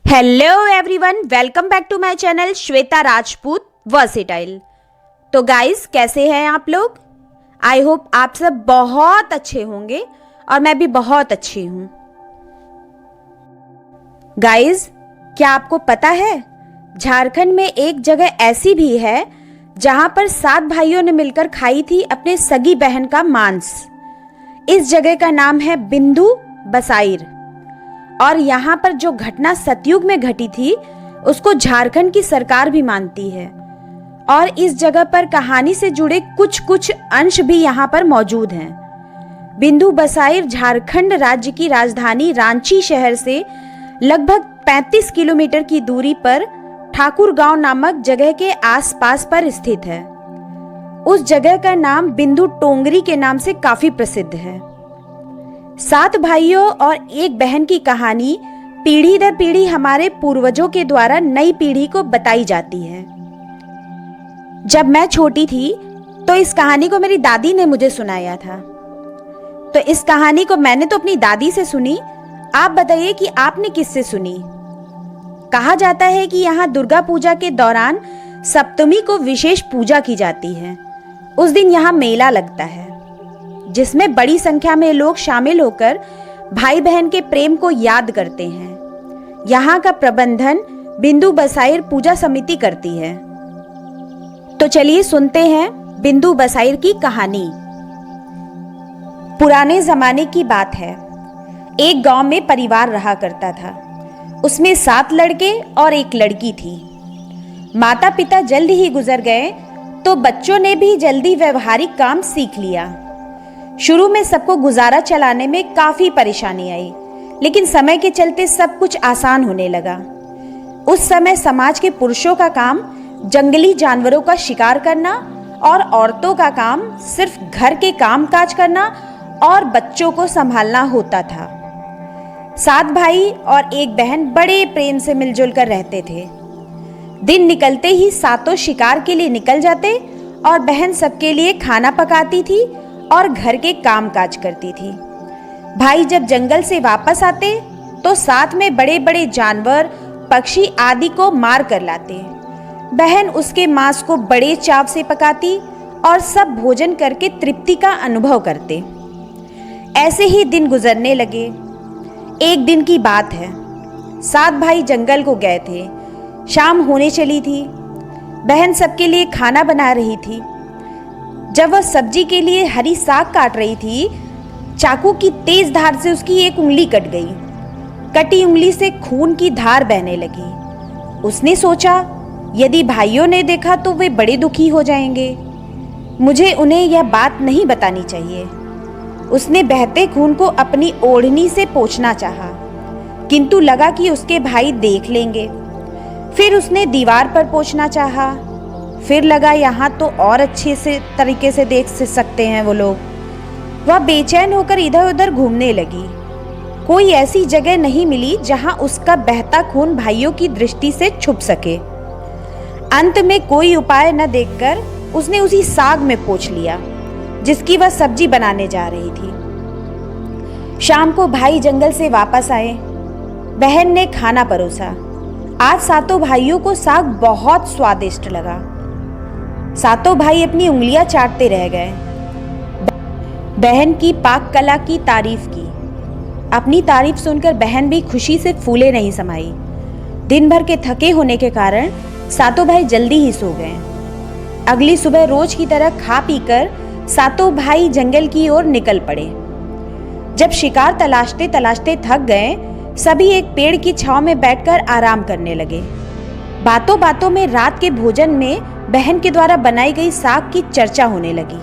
Hello everyone, welcome back to my channel Shweta Rajput versatile. तो guys, कैसे हैं आप लोग? आई होप आप सब बहुत अच्छे होंगे और मैं भी बहुत अच्छी हूं। गाइस, क्या आपको पता है झारखंड में एक जगह ऐसी भी है जहां पर 7 भाइयों ने मिलकर खाई थी अपने सगी बहन का मांस। इस जगह का नाम है बिंदु बसाइर और यहाँ पर जो घटना सतयुग में घटी थी उसको झारखंड की सरकार भी मानती है और इस जगह पर कहानी से जुड़े कुछ अंश भी यहाँ पर मौजूद हैं। बिंदु बसाइर झारखंड राज्य की राजधानी रांची शहर से लगभग 35 किलोमीटर की दूरी पर ठाकुर गांव नामक जगह के आसपास पर स्थित है। उस जगह का नाम बिंदु टोंगरी के नाम से काफी प्रसिद्ध है। 7 भाइयों और एक बहन की कहानी पीढ़ी दर पीढ़ी हमारे पूर्वजों के द्वारा नई पीढ़ी को बताई जाती है। जब मैं छोटी थी तो इस कहानी को मेरी दादी ने मुझे सुनाया था। तो इस कहानी को मैंने तो अपनी दादी से सुनी। आप बताइए कि आपने किससे सुनी? कहा जाता है कि यहाँ दुर्गा पूजा के दौरान सप्तमी को विशेष पूजा की जाती है। उस दिन यहाँ मेला लगता है जिसमें बड़ी संख्या में लोग शामिल होकर भाई बहन के प्रेम को याद करते हैं। यहाँ का प्रबंधन बिंदु बसाइर पूजा समिति करती है। तो चलिए सुनते हैं बिंदु बसाइर की कहानी। पुराने जमाने की बात है। एक गांव में परिवार रहा करता था। उसमें 7 लड़के और एक लड़की थी। माता पिता जल्द ही गुजर गए तो बच्चों ने भी जल्दी व्यवहारिक काम सीख लिया। शुरू में सबको गुजारा चलाने में काफी परेशानी आई, लेकिन समय के चलते सब कुछ आसान होने लगा। उस समय समाज के पुरुषों का काम जंगली जानवरों का शिकार करना और औरतों का काम सिर्फ घर के काम काज करना और बच्चों को संभालना होता था। 7 भाई और एक बहन बड़े प्रेम से मिलजुल कर रहते थे। दिन निकलते ही सातों शिकार के लिए निकल जाते और बहन सबके लिए खाना पकाती थी और घर के काम काज करती थी। भाई जब जंगल से वापस आते तो साथ में बड़े बड़े जानवर, पक्षी आदि को मार कर लाते। बहन उसके मांस को बड़े चाव से पकाती और सब भोजन करके तृप्ति का अनुभव करते। ऐसे ही दिन गुजरने लगे। एक दिन की बात है। 7 भाई जंगल को गए थे। शाम होने चली थी। बहन सबके लिए खाना बना रही थी। जब वह सब्जी के लिए हरी साग काट रही थी, चाकू की तेज धार से उसकी एक उंगली कट गई। कटी उंगली से खून की धार बहने लगी। उसने सोचा, यदि भाइयों ने देखा तो वे बड़े दुखी हो जाएंगे। मुझे उन्हें यह बात नहीं बतानी चाहिए। उसने बहते खून को अपनी ओढ़नी से पोंछना चाहा, किंतु लगा कि उसके भाई देख लेंगे। फिर उसने दीवार पर पोंछना चाहा। फिर लगा यहाँ तो और अच्छे से तरीके से देख सकते हैं वो लोग। वह बेचैन होकर इधर उधर घूमने लगी। कोई ऐसी जगह नहीं मिली जहाँ उसका बहता खून भाइयों की दृष्टि से छुप सके। अंत में कोई उपाय न देखकर उसने उसी साग में पोंछ लिया जिसकी वह सब्जी बनाने जा रही थी। शाम को भाई जंगल से वापस आए। बहन ने खाना परोसा। आज सातों भाइयों को साग बहुत स्वादिष्ट लगा। सातों भाई अपनी उंगलियां चाटते रह गए। बहन की पाक कला की तारीफ की। अपनी तारीफ सुनकर बहन भी खुशी से फूले नहीं समाई। दिन भर के थके होने के कारण सातों भाई जल्दी ही सो गए। अगली सुबह रोज की तरह खा पीकर सातों भाई जंगल की ओर निकल पड़े। जब शिकार तलाशते तलाशते थक गए, सभी एक पेड़ की छांव में बैठकर आराम करने लगे। बातों बातों में रात के भोजन में बहन के द्वारा बनाई गई साग की चर्चा होने लगी।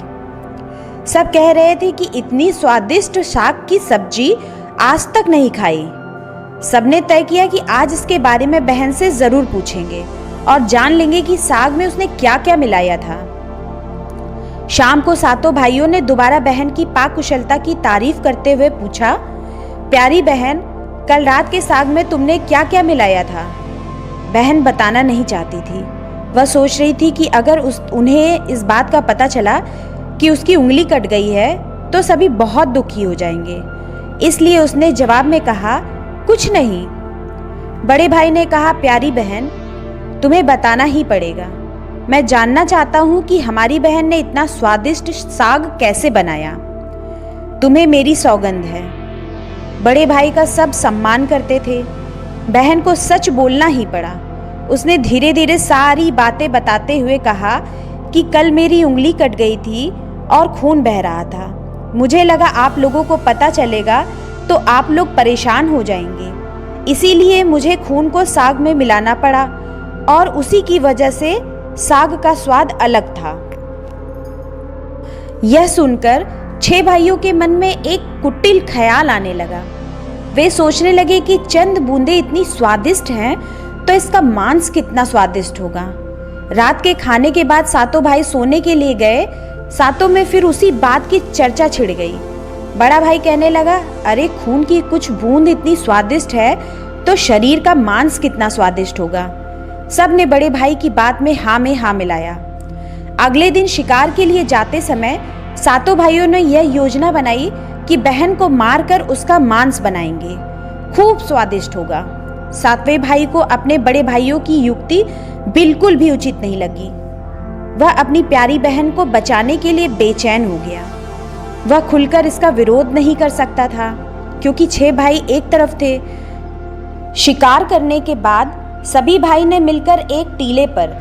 सब कह रहे थे कि इतनी स्वादिष्ट साग की सब्जी आज तक नहीं खाई। सबने तय किया कि आज इसके बारे में बहन से जरूर पूछेंगे और जान लेंगे कि साग में उसने क्या क्या मिलाया था। शाम को सातों भाइयों ने दोबारा बहन की पाक कुशलता की तारीफ करते हुए पूछा, प्यारी बहन, कल रात के साग में तुमने क्या क्या मिलाया था? बहन बताना नहीं चाहती थी। वह सोच रही थी कि अगर उन्हें इस बात का पता चला कि उसकी उंगली कट गई है तो सभी बहुत दुखी हो जाएंगे। इसलिए उसने जवाब में कहा, कुछ नहीं। बड़े भाई ने कहा, प्यारी बहन, तुम्हें बताना ही पड़ेगा। मैं जानना चाहता हूँ कि हमारी बहन ने इतना स्वादिष्ट साग कैसे बनाया। तुम्हें मेरी सौगंध है। बड़े भाई का सब सम्मान करते थे। बहन को सच बोलना ही पड़ा। उसने धीरे धीरे सारी बातें बताते हुए कहा कि कल मेरी उंगली कट गई थी और खून बह रहा था। मुझे लगा आप लोगों को पता चलेगा तो आप लोग परेशान हो जाएंगे, इसीलिए मुझे खून को साग में मिलाना पड़ा और उसी की वजह से साग का स्वाद अलग था। यह सुनकर 6 भाइयों के मन में एक कुटिल ख्याल आने लगा। वे सोचने लगे कि चंद बूंदें इतनी स्वादिष्ट हैं तो इसका मांस कितना स्वादिष्ट होगा। रात के खाने के बाद सातों भाई सोने के लिए गए। सातों में फिर उसी बात की चर्चा छिड़ गई। बड़ा भाई कहने लगा, अरे खून की कुछ बूंद इतनी स्वादिष्ट है तो शरीर का मांस कितना स्वादिष्ट होगा। सब ने बड़े भाई की बात में हाँ मिलाया। अगले दिन शिकार के लिए जाते समय सातों भाइयों ने यह योजना बनाई कि बहन को मारकर उसका मांस बनाएंगे, खूब स्वादिष्ट होगा। सातवें भाई को अपने बड़े भाइयों की युक्ति बिल्कुल भी उचित नहीं लगी। वह अपनी प्यारी बहन को बचाने के लिए बेचैन हो गया। वह खुलकर इसका विरोध नहीं कर सकता था क्योंकि 6 भाई एक तरफ थे। शिकार करने के बाद सभी भाई ने मिलकर एक टीले पर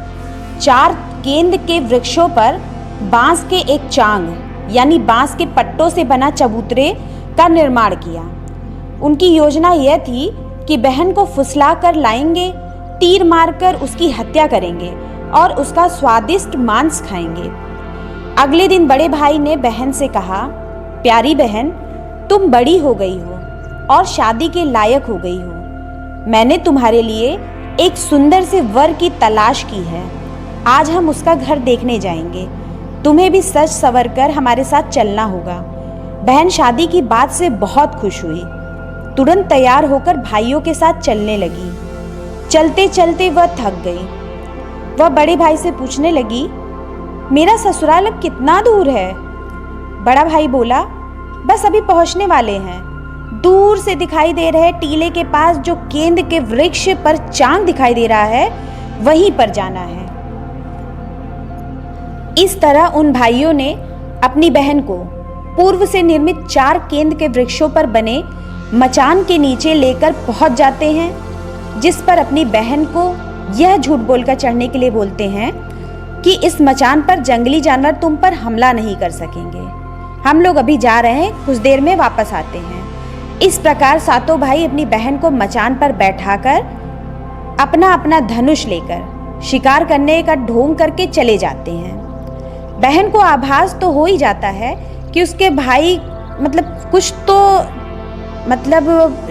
4 केंद के वृक्षों पर बांस के एक चांग यानी बांस के पट्टों से बना चबूतरे का निर्माण किया। उनकी योजना यह थी कि बहन को फुसला कर लाएंगे, तीर मारकर उसकी हत्या करेंगे और उसका स्वादिष्ट मांस खाएंगे। अगले दिन बड़े भाई ने बहन से कहा, प्यारी बहन, तुम बड़ी हो गई हो और शादी के लायक हो गई हो। मैंने तुम्हारे लिए एक सुंदर से वर की तलाश की है। आज हम उसका घर देखने जाएंगे। तुम्हें भी सज संवर कर हमारे साथ चलना होगा। बहन शादी की बात से बहुत खुश हुई। तुरंत तैयार होकर भाइयों के साथ चलने लगी। चलते चलते वह थक गई। वह बड़े भाई से पूछने लगी, मेरा ससुराल अब कितना दूर है? बड़ा भाई बोला, बस अभी पहुंचने वाले हैं। दूर से दिखाई दे रहे टीले के पास जो केंद के वृक्ष पर चांद दिखाई दे रहा है, वहीं पर जाना है। इस तरह उन भाइयों ने अपनी बहन को पूर्व से निर्मित 4 केंद के वृक्षों पर बने मचान के नीचे लेकर पहुंच जाते हैं, जिस पर अपनी बहन को यह झूठ बोलकर चढ़ने के लिए बोलते हैं कि इस मचान पर जंगली जानवर तुम पर हमला नहीं कर सकेंगे। हम लोग अभी जा रहे हैं, कुछ देर में वापस आते हैं। इस प्रकार सातों भाई अपनी बहन को मचान पर बैठाकर अपना अपना धनुष लेकर शिकार करने का ढोंग करके चले जाते हैं। बहन को आभास तो हो ही जाता है कि उसके भाई कुछ तो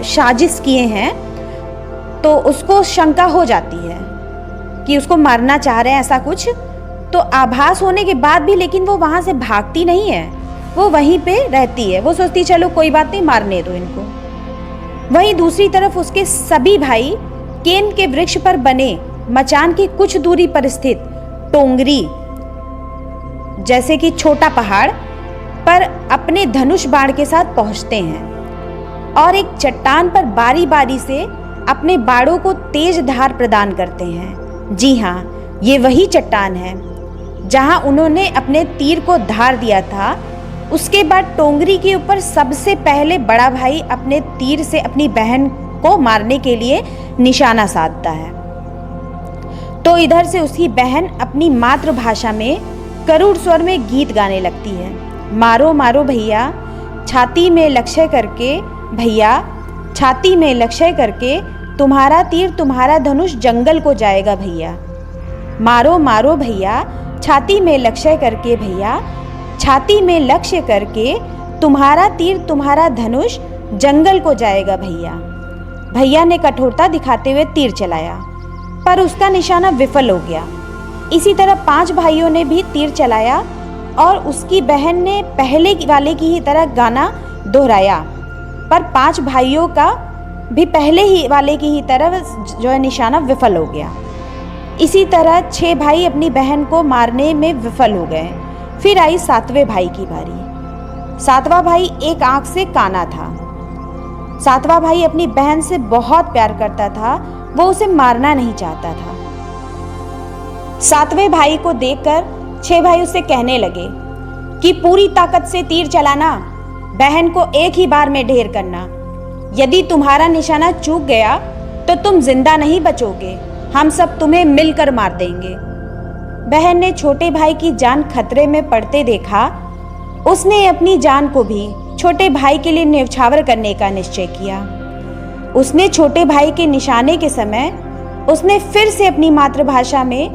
साजिश किए हैं, तो उसको शंका हो जाती है कि उसको मारना चाह रहे हैं, ऐसा कुछ। तो आभास होने के बाद भी लेकिन वो वहाँ से भागती नहीं है, वो वहीं पे रहती है। वो सोचती चलो कोई बात नहीं, मारने दो इनको। वहीं दूसरी तरफ उसके सभी भाई केन के वृक्ष पर बने मचान की कुछ दूरी पर स्थित टोंगरी जैसे कि छोटा पहाड़ पर अपने धनुष बाण के साथ पहुंचते हैं और एक चट्टान पर बारी बारी से अपने बाणों को तेज धार प्रदान करते हैं। जी हाँ, ये वही चट्टान है जहां उन्होंने अपने तीर को धार दिया था। उसके बाद टोंगरी के ऊपर सबसे पहले बड़ा भाई अपने तीर से अपनी बहन को मारने के लिए निशाना साधता है। तो इधर से उसकी बहन अपनी मातृभाषा में करुण स्वर में गीत गाने लगती है। मारो मारो भैया, छाती में लक्ष्य करके, भैया छाती में लक्ष्य करके, तुम्हारा तीर तुम्हारा धनुष जंगल को जाएगा भैया। मारो मारो भैया, छाती में लक्ष्य करके, भैया छाती में लक्ष्य करके, तुम्हारा तीर तुम्हारा धनुष जंगल को जाएगा भैया। भैया ने कठोरता दिखाते हुए तीर चलाया, पर उसका निशाना विफल हो गया। इसी तरह 5 भाइयों ने भी तीर चलाया और उसकी बहन ने पहले वाले की ही तरह गाना दोहराया, पर 5 भाइयों का भी पहले ही वाले की ही तरह जो है निशाना विफल हो गया। इसी तरह 6 भाई अपनी बहन को मारने में विफल हो गए। फिर आई 7वें भाई की बारी। 7वां भाई एक आंख से काना था। सातवां भाई अपनी बहन से बहुत प्यार करता था, वो उसे मारना नहीं चाहता था। सातवें भाई को देखकर 6 भाई उससे कहने लगे कि पूरी ताकत से तीर चलाना, बहन को एक ही बार में ढेर करना। यदि तुम्हारा निशाना चूक गया तो तुम जिंदा नहीं बचोगे, हम सब तुम्हें मिलकर मार देंगे। बहन ने छोटे भाई की जान खतरे में पड़ते देखा। उसने अपनी जान को भी छोटे भाई के लिए न्यौछावर करने का निश्चय किया। उसने छोटे भाई के निशाने के समय उसने फिर से अपनी मातृभाषा में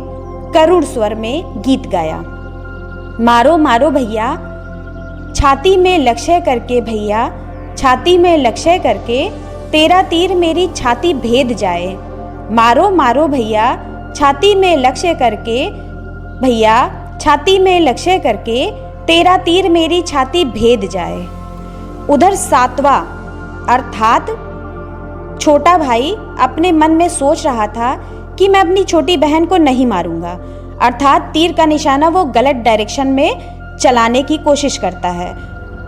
करुण स्वर में गीत गाया। मारो मारो भैया, छाती में लक्ष्य करके भैया, छाती में लक्ष्य करके, तेरा तीर मेरी छाती भेद जाए। मारो मारो भैया, छाती में लक्ष्य करके भैया, छाती में लक्ष्य करके, तेरा तीर मेरी छाती भेद जाए। उधर सातवां अर्थात छोटा भाई अपने मन में सोच रहा था कि मैं अपनी छोटी बहन को नहीं मारूंगा, अर्थात तीर का निशाना वो गलत डायरेक्शन में चलाने की कोशिश करता है,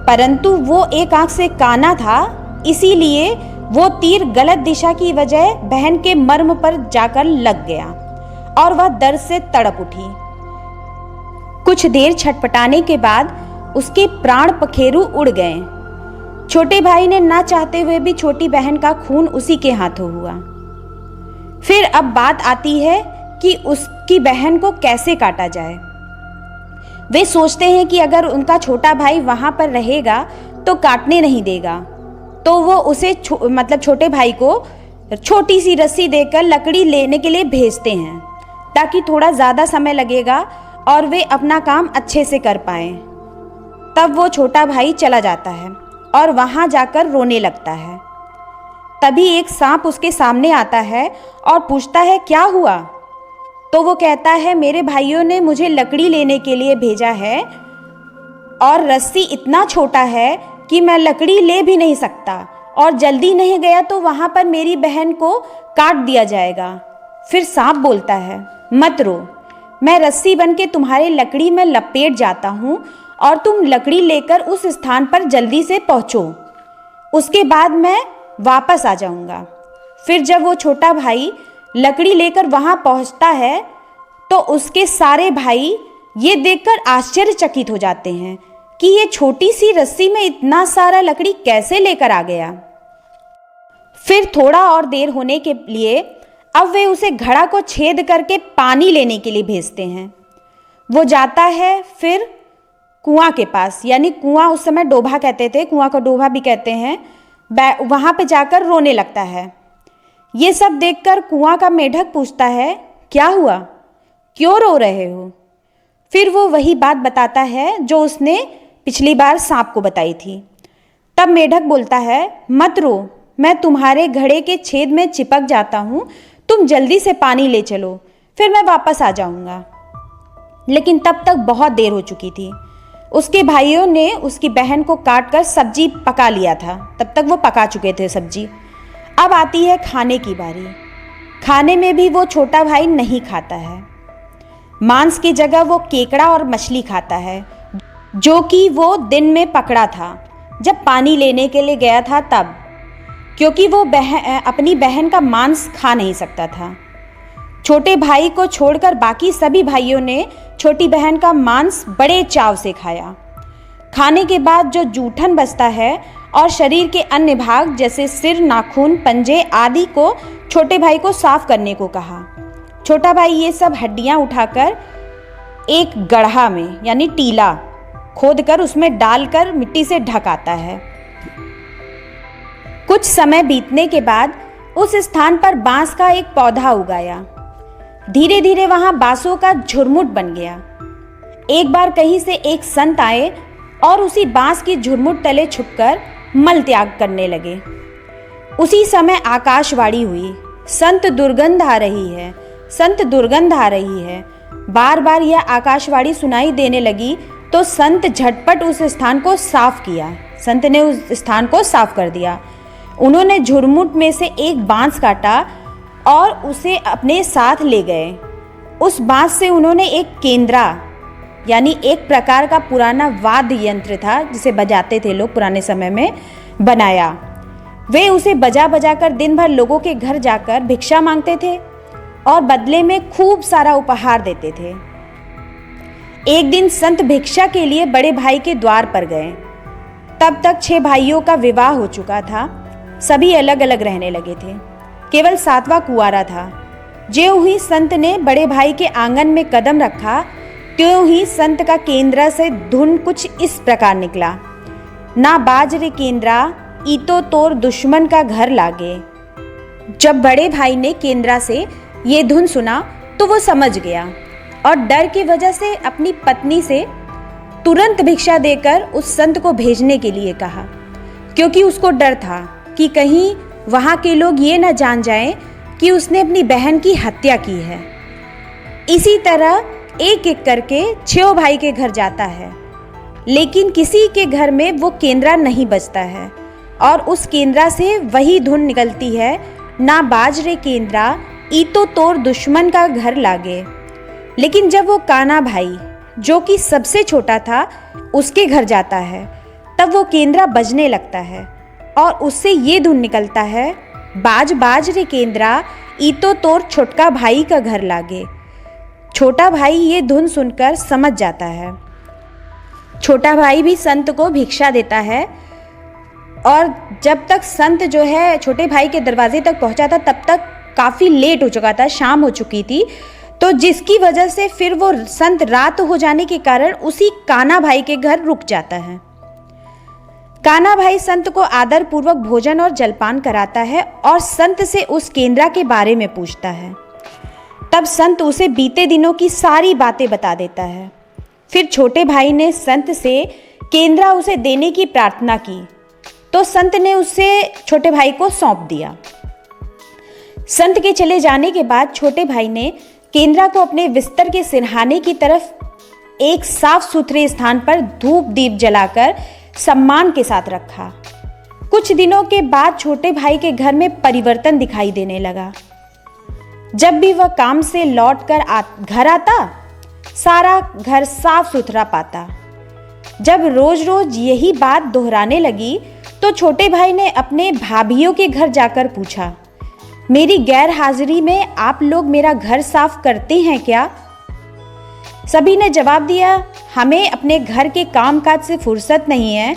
परंतु वो एक आंख से काना था, इसीलिए वो तीर गलत दिशा की वजह बहन के मर्म पर जाकर लग गया और वह दर्द से तड़प उठी। कुछ देर छटपटाने के बाद उसके प्राण पखेरु उड़ गए। छोटे भाई ने ना चाहते हुए भी छोटी बहन का खून उसी के हाथों हुआ। फिर अब बात आती है कि उसकी बहन को कैसे काटा जाए। वे सोचते हैं कि अगर उनका छोटा भाई वहां पर रहेगा तो काटने नहीं देगा, तो वो उसे छोटे भाई को छोटी सी रस्सी देकर लकड़ी लेने के लिए भेजते हैं, ताकि थोड़ा ज़्यादा समय लगेगा और वे अपना काम अच्छे से कर पाएं। तब वो छोटा भाई चला जाता है और वहां जाकर रोने लगता है। तभी एक सांप उसके सामने आता है और पूछता है क्या हुआ। तो वो कहता है मेरे भाइयों ने मुझे लकड़ी लेने के लिए भेजा है और रस्सी इतना छोटा है कि मैं लकड़ी ले भी नहीं सकता, और जल्दी नहीं गया तो वहां पर मेरी बहन को काट दिया जाएगा। फिर सांप बोलता है मत रो, मैं रस्सी बन के तुम्हारे लकड़ी में लपेट जाता हूँ और तुम लकड़ी लेकर उस स्थान पर जल्दी से पहुँचो, उसके बाद मैं वापस आ जाऊँगा। फिर जब वो छोटा भाई लकड़ी लेकर वहाँ पहुँचता है तो उसके सारे भाई ये देखकर आश्चर्यचकित हो जाते हैं कि ये छोटी सी रस्सी में इतना सारा लकड़ी कैसे लेकर आ गया। फिर थोड़ा और देर होने के लिए अब वे उसे घड़ा को छेद करके पानी लेने के लिए भेजते हैं। वो जाता है फिर कुआं के पास, यानी कुआं उस समय डोभा कहते थे, कुआं को डोभा भी कहते हैं, वहां पे जाकर रोने लगता है। ये सब देखकर कुआं का मेढक पूछता है क्या हुआ, क्यों रो रहे हो। फिर वो वही बात बताता है जो उसने पिछली बार सांप को बताई थी। तब मेढक बोलता है मत रो, मैं तुम्हारे घड़े के छेद में चिपक जाता हूँ, तुम जल्दी से पानी ले चलो, फिर मैं वापस आ जाऊँगा। लेकिन तब तक बहुत देर हो चुकी थी। उसके भाइयों ने उसकी बहन को काटकर सब्जी पका लिया था, तब तक वो पका चुके थे सब्जी। अब आती है खाने की बारी। खाने में भी वो छोटा भाई नहीं खाता है। मांस की जगह वो केकड़ा और मछली खाता है, जो कि वो दिन में पकड़ा था जब पानी लेने के लिए गया था तब, क्योंकि वो अपनी बहन का मांस खा नहीं सकता था। छोटे भाई को छोड़कर बाकी सभी भाइयों ने छोटी बहन का मांस बड़े चाव से खाया। खाने के बाद जो जूठन बचता है और शरीर के अन्य भाग जैसे सिर, नाखून, पंजे आदि को छोटे भाई को साफ करने को कहा। छोटा भाई ये सब हड्डियां उठाकर एक गड्ढा में यानी टीला खोदकर उसमें डालकर मिट्टी से ढक आता है। कुछ समय बीतने के बाद उस स्थान पर बांस का एक पौधा उगाया। धीरे धीरे वहां बांसों का झुरमुट बन गया। एक बार कहीं से एक संत आए और उसी बांस की झुरमुट तले छुपकर मल त्याग करने लगे। उसी समय आकाशवाणी हुई, संत दुर्गंध आ रही है, संत दुर्गंध आ रही है। बार बार यह आकाशवाणी सुनाई देने लगी तो संत झटपट उस स्थान को साफ किया। संत ने उस स्थान को साफ कर दिया। उन्होंने झुरमुट में से एक बांस काटा और उसे अपने साथ ले गए। उस बांस से उन्होंने एक केंद्रा यानी एक प्रकार का पुराना वाद्य यंत्र था जिसे बजाते थे लोग पुराने समय में, बनाया। वे उसे बजा बजा कर दिन भर लोगों के घर जाकर भिक्षा मांगते थे और बदले में खूब सारा उपहार देते थे। एक दिन संत भिक्षा के लिए बड़े भाई के द्वार पर गए। तब तक 6 भाइयों का विवाह हो चुका था। सभी अलग अलग रहने लगे थे। केवल 7वां कुंवारा था। ज्यों ही संत ने बड़े भाई के आंगन में कदम रखा, त्यों ही संत का केंद्रा से धुन कुछ इस प्रकार निकला, ना बाज रे केंद्रा, ईतो तोर दुश्मन का घर लागे। जब बड़े भाई ने केंद्रा से ये धुन सुना तो वो समझ गया और डर की वजह से अपनी पत्नी से तुरंत भिक्षा देकर उस संत को भेजने के लिए कहा, क्योंकि उसको डर था कि कहीं वहाँ के लोग ये न जान जाएं कि उसने अपनी बहन की हत्या की है। इसी तरह एक एक करके 6 भाई के घर जाता है, लेकिन किसी के घर में वो केंद्रा नहीं बजता है और उस केंद्रा से वही धुन निकलती है, ना बाज रे केंद्रा, ईतो तोर दुश्मन का घर लागे। लेकिन जब वो काना भाई, जो कि सबसे छोटा था, उसके घर जाता है, तब वो केंद्रा बजने लगता है और उससे ये धुन निकलता है, बाज बाज रे केंद्रा, ईतो तोर छोटका भाई का घर लागे। छोटा भाई ये धुन सुनकर समझ जाता है। छोटा भाई भी संत को भिक्षा देता है और जब तक संत जो है छोटे भाई के दरवाजे तक पहुंचा था तब तक काफ़ी लेट हो चुका था, शाम हो चुकी थी। तो जिसकी वजह से फिर वो संत रात हो जाने के कारण उसी काना भाई के घर रुक जाता है। काना भाई संत को आदर पूर्वक भोजन और जलपान कराता है और संत से उस केंद्रा के बारे में पूछता है। तब संत उसे बीते दिनों की सारी बातें बता देता है। फिर छोटे भाई ने संत से केंद्रा उसे देने की प्रार्थना की, तो संत ने उसे छोटे भाई को सौंप दिया। संत के चले जाने के बाद छोटे भाई ने केंद्रा को अपने बिस्तर के सिरहाने की तरफ एक साफ सुथरे स्थान पर धूप दीप जलाकर सम्मान के साथ रखा। कुछ दिनों के बाद छोटे भाई के घर में परिवर्तन दिखाई देने लगा। जब भी वह काम से लौटकर घर आता, सारा घर साफ सुथरा पाता। जब रोज रोज यही बात दोहराने लगी तो छोटे भाई ने अपने भाभियों के घर जाकर पूछा, मेरी गैर हाजिरी में आप लोग मेरा घर साफ करते हैं क्या? सभी ने जवाब दिया, हमें अपने घर के कामकाज से फुर्सत नहीं है,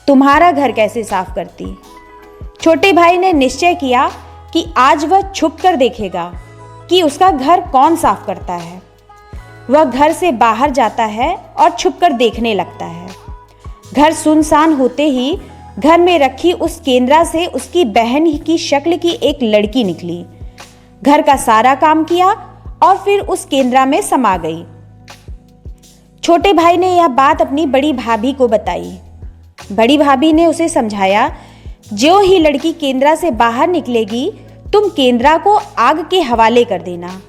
तुम्हारा घर कैसे साफ करती। छोटे भाई ने निश्चय किया कि आज वह छुप कर देखेगा कि उसका घर कौन साफ करता है। वह घर से बाहर जाता है और छुपकर देखने लगता है। घर सुनसान होते ही घर में रखी उस केंद्रा से उसकी बहन की शक्ल की एक लड़की निकली। घर का सारा काम किया और फिर उस केंद्रा में समा गई। छोटे भाई ने यह बात अपनी बड़ी भाभी को बताई। बड़ी भाभी ने उसे समझाया, जो ही लड़की केंद्रा से बाहर निकलेगी तुम केंद्रा को आग के हवाले कर देना,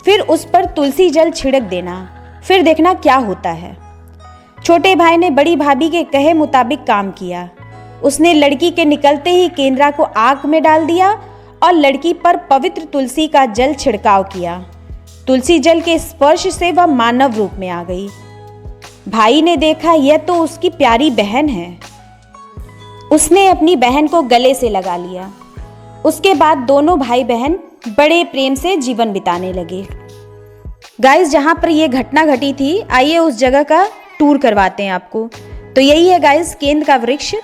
फिर उस पर तुलसी जल छिड़क देना, फिर देखना क्या होता है। छोटे भाई ने बड़ी भाभी के कहे मुताबिक काम किया। उसने लड़की के निकलते ही केंद्रा को आग में डाल दिया और लड़की पर पवित्र तुलसी का जल छिड़काव किया। तुलसी जल के स्पर्श से वह मानव रूप में आ गई। भाई ने देखा यह तो उसकी प्यारी बहन है। उसने अपनी बहन को गले से लगा लिया। उसके बाद दोनों भाई बहन बड़े प्रेम से जीवन बिताने लगे। गाइस, जहाँ पर यह घटना घटी थी, आइए उस जगह का टूर करवाते हैं आपको। तो यही है गाइस केंद्र का वृक्ष,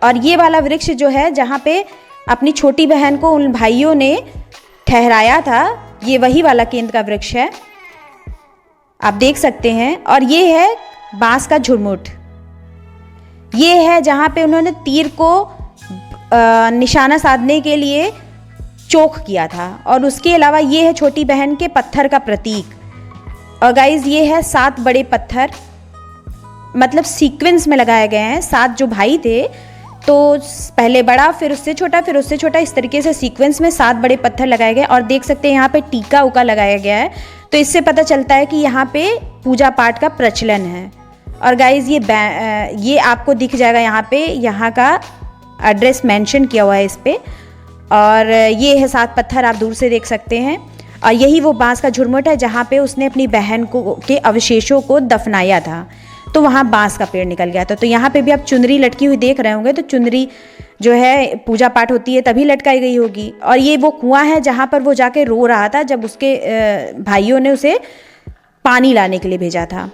और ये वाला वृक्ष जो है जहाँ पे अपनी छोटी बहन को उन भाइयों ने ठहराया था, ये वही वाला केंद्र का वृक्ष है, आप देख सकते हैं। और ये है बांस का झुरमुट। ये है जहाँ पे उन्होंने तीर को निशाना साधने के लिए चोक किया था। और उसके अलावा ये है छोटी बहन के पत्थर का प्रतीक। और गाइज ये है 7 बड़े पत्थर, मतलब सीक्वेंस में लगाए गए हैं। 7 जो भाई थे, तो पहले बड़ा, फिर उससे छोटा, फिर उससे छोटा, इस तरीके से सीक्वेंस में 7 बड़े पत्थर लगाए गए। और देख सकते हैं यहाँ पे टीका उका लगाया गया है, तो इससे पता चलता है कि यहाँ पे पूजा पाठ का प्रचलन है। और गाइज ये आपको दिख जाएगा यहाँ पे, यहाँ का एड्रेस मेंशन किया हुआ है इस पे। और ये है 7 पत्थर, आप दूर से देख सकते हैं। और यही वो बांस का झुरमुट है जहाँ पे उसने अपनी बहन को के अवशेषों को दफनाया था। तो वहाँ बांस का पेड़ निकल गया था। तो यहाँ पे भी आप चुनरी लटकी हुई देख रहे होंगे, तो चुनरी जो है पूजा पाठ होती है तभी लटकाई गई होगी। और ये वो कुआं है जहाँ पर वो जाके रो रहा था जब उसके भाइयों ने उसे पानी लाने के लिए भेजा था।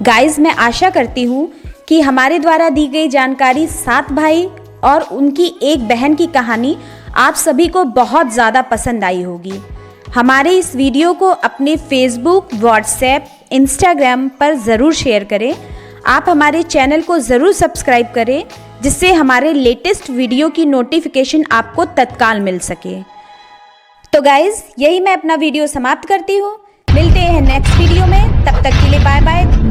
गाइस, मैं आशा करती हूँ कि हमारे द्वारा दी गई जानकारी 7 भाई और उनकी एक बहन की कहानी आप सभी को बहुत ज़्यादा पसंद आई होगी। हमारे इस वीडियो को अपने फेसबुक, व्हाट्सएप, इंस्टाग्राम पर ज़रूर शेयर करें। आप हमारे चैनल को ज़रूर सब्सक्राइब करें जिससे हमारे लेटेस्ट वीडियो की नोटिफिकेशन आपको तत्काल मिल सके। तो गाइज़, यही मैं अपना वीडियो समाप्त करती हूँ। मिलते हैं नेक्स्ट वीडियो में, तब तक के लिए बाय बाय।